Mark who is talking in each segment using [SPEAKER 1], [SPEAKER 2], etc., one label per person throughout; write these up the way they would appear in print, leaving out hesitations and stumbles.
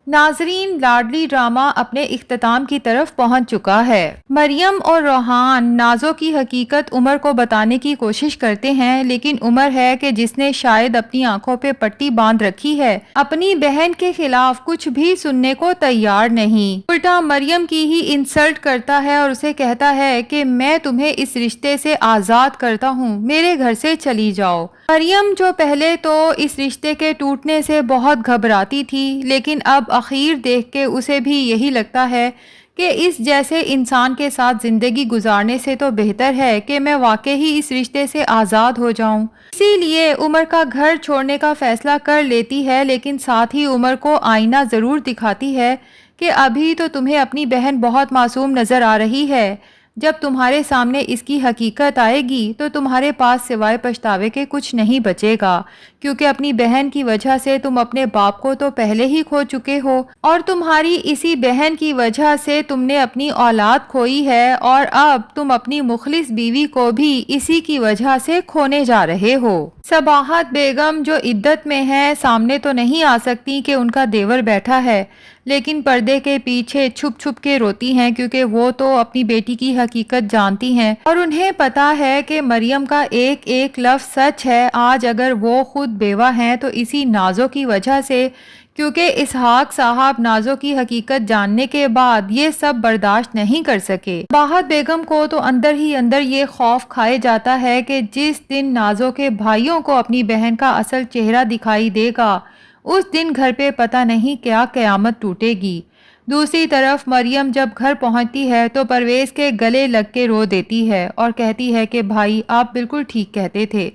[SPEAKER 1] ناظرین، لاڈلی ڈرامہ اپنے اختتام کی طرف پہنچ چکا ہے۔ مریم اور روحان نازو کی حقیقت عمر کو بتانے کی کوشش کرتے ہیں، لیکن عمر ہے کہ جس نے شاید اپنی آنکھوں پہ پٹی باندھ رکھی ہے، اپنی بہن کے خلاف کچھ بھی سننے کو تیار نہیں، الٹا مریم کی ہی انسلٹ کرتا ہے اور اسے کہتا ہے کہ میں تمہیں اس رشتے سے آزاد کرتا ہوں، میرے گھر سے چلی جاؤ۔ مریم جو پہلے تو اس رشتے کے ٹوٹنے سے بہت گھبراتی تھی، لیکن اب اخیر دیکھ کے اسے بھی یہی لگتا ہے کہ اس جیسے انسان کے ساتھ زندگی گزارنے سے تو بہتر ہے کہ میں واقعی ہی اس رشتے سے آزاد ہو جاؤں۔ اسی لیے عمر کا گھر چھوڑنے کا فیصلہ کر لیتی ہے، لیکن ساتھ ہی عمر کو آئینہ ضرور دکھاتی ہے کہ ابھی تو تمہیں اپنی بہن بہت معصوم نظر آ رہی ہے، جب تمہارے سامنے اس کی حقیقت آئے گی تو تمہارے پاس سوائے پچھتاوے کے کچھ نہیں بچے گا، کیونکہ اپنی بہن کی وجہ سے تم اپنے باپ کو تو پہلے ہی کھو چکے ہو، اور تمہاری اسی بہن کی وجہ سے تم نے اپنی اولاد کھوئی ہے، اور اب تم اپنی مخلص بیوی کو بھی اسی کی وجہ سے کھونے جا رہے ہو۔ صباحت بیگم جو عدت میں ہے، سامنے تو نہیں آ سکتی کہ ان کا دیور بیٹھا ہے، لیکن پردے کے پیچھے چھپ چھپ کے روتی ہیں، کیونکہ وہ تو اپنی بیٹی کی حقیقت جانتی ہیں اور انہیں پتا ہے کہ مریم کا ایک ایک لفظ سچ ہے۔ آج اگر وہ خود بیوہ ہیں تو اسی نازو کی وجہ سے، کیونکہ اسحاق صاحب نازو کی حقیقت جاننے کے بعد یہ سب برداشت نہیں کر سکے۔ صباحت بیگم کو تو اندر ہی اندر یہ خوف کھائے جاتا ہے کہ جس دن نازو کے بھائیوں کو اپنی بہن کا اصل چہرہ دکھائی دے گا، اس دن گھر پہ پتہ نہیں کیا قیامت ٹوٹے گی۔ دوسری طرف مریم جب گھر پہنچتی ہے تو پرویز کے گلے لگ کے رو دیتی ہے اور کہتی ہے کہ بھائی، آپ بالکل ٹھیک کہتے تھے،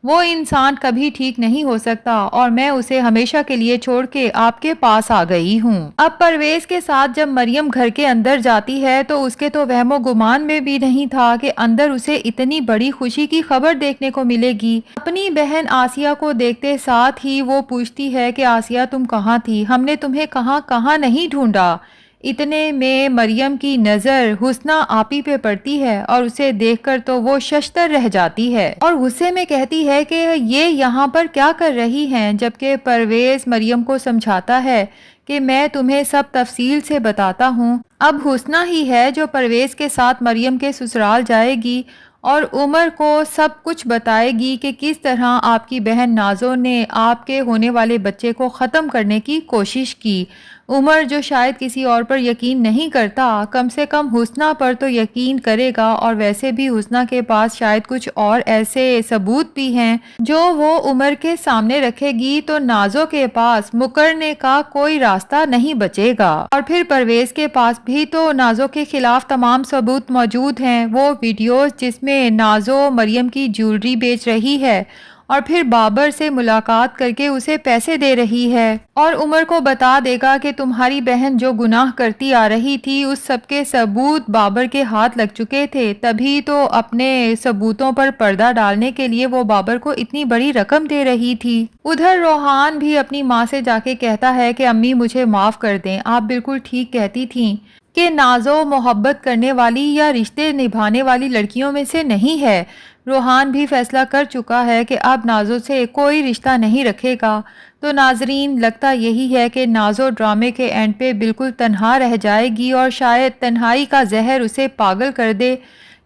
[SPEAKER 1] وہ انسان کبھی ٹھیک نہیں ہو سکتا اور میں اسے ہمیشہ کے لیے چھوڑ کے آپ کے پاس آ گئی ہوں۔ اب پرویز کے ساتھ جب مریم گھر کے اندر جاتی ہے تو اس کے تو وہم و گمان میں بھی نہیں تھا کہ اندر اسے اتنی بڑی خوشی کی خبر دیکھنے کو ملے گی۔ اپنی بہن آسیہ کو دیکھتے ساتھ ہی وہ پوچھتی ہے کہ آسیہ، تم کہاں تھی؟ ہم نے تمہیں کہاں کہاں نہیں ڈھونڈا۔ اتنے میں مریم کی نظر حسنہ آپی پہ پڑتی ہے اور اسے دیکھ کر تو وہ ششدر رہ جاتی ہے اور غصے میں کہتی ہے کہ یہ یہاں پر کیا کر رہی ہیں، جبکہ پرویز مریم کو سمجھاتا ہے کہ میں تمہیں سب تفصیل سے بتاتا ہوں۔ اب حسنہ ہی ہے جو پرویز کے ساتھ مریم کے سسرال جائے گی اور عمر کو سب کچھ بتائے گی کہ کس طرح آپ کی بہن نازو نے آپ کے ہونے والے بچے کو ختم کرنے کی کوشش کی۔ عمر جو شاید کسی اور پر یقین نہیں کرتا، کم سے کم حسنہ پر تو یقین کرے گا، اور ویسے بھی حسنہ کے پاس شاید کچھ اور ایسے ثبوت بھی ہیں جو وہ عمر کے سامنے رکھے گی، تو نازو کے پاس مکرنے کا کوئی راستہ نہیں بچے گا۔ اور پھر پرویز کے پاس بھی تو نازو کے خلاف تمام ثبوت موجود ہیں، وہ ویڈیوز جس میں نازو مریم کی جیولری بیچ رہی ہے اور پھر بابر سے ملاقات کر کے اسے پیسے دے رہی ہے، اور عمر کو بتا دے گا کہ تمہاری بہن جو گناہ کرتی آ رہی تھی اس سب کے ثبوت بابر کے ہاتھ لگ چکے تھے، تبھی تو اپنے ثبوتوں پر پردہ ڈالنے کے لیے وہ بابر کو اتنی بڑی رقم دے رہی تھی۔ ادھر روحان بھی اپنی ماں سے جا کے کہتا ہے کہ امی، مجھے معاف کر دیں، آپ بالکل ٹھیک کہتی تھیں کہ نازو محبت کرنے والی یا رشتے نبھانے والی لڑکیوں میں سے نہیں ہے۔ روحان بھی فیصلہ کر چکا ہے کہ اب نازو سے کوئی رشتہ نہیں رکھے گا۔ تو ناظرین، لگتا یہی ہے کہ نازو ڈرامے کے اینڈ پہ بالکل تنہا رہ جائے گی، اور شاید تنہائی کا زہر اسے پاگل کر دے،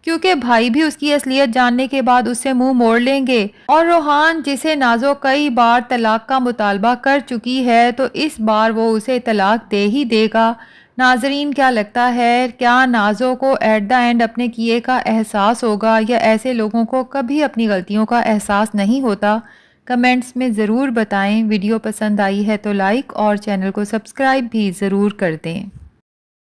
[SPEAKER 1] کیونکہ بھائی بھی اس کی اصلیت جاننے کے بعد اس سے منہ موڑ لیں گے، اور روحان جسے نازو کئی بار طلاق کا مطالبہ کر چکی ہے تو اس بار وہ اسے طلاق دے ہی دے گا۔ ناظرین، کیا لگتا ہے، کیا نازو کو ایٹ دا اینڈ اپنے کیے کا احساس ہوگا، یا ایسے لوگوں کو کبھی اپنی غلطیوں کا احساس نہیں ہوتا؟ کمنٹس میں ضرور بتائیں۔ ویڈیو پسند آئی ہے تو لائک اور چینل کو سبسکرائب بھی ضرور کر دیں۔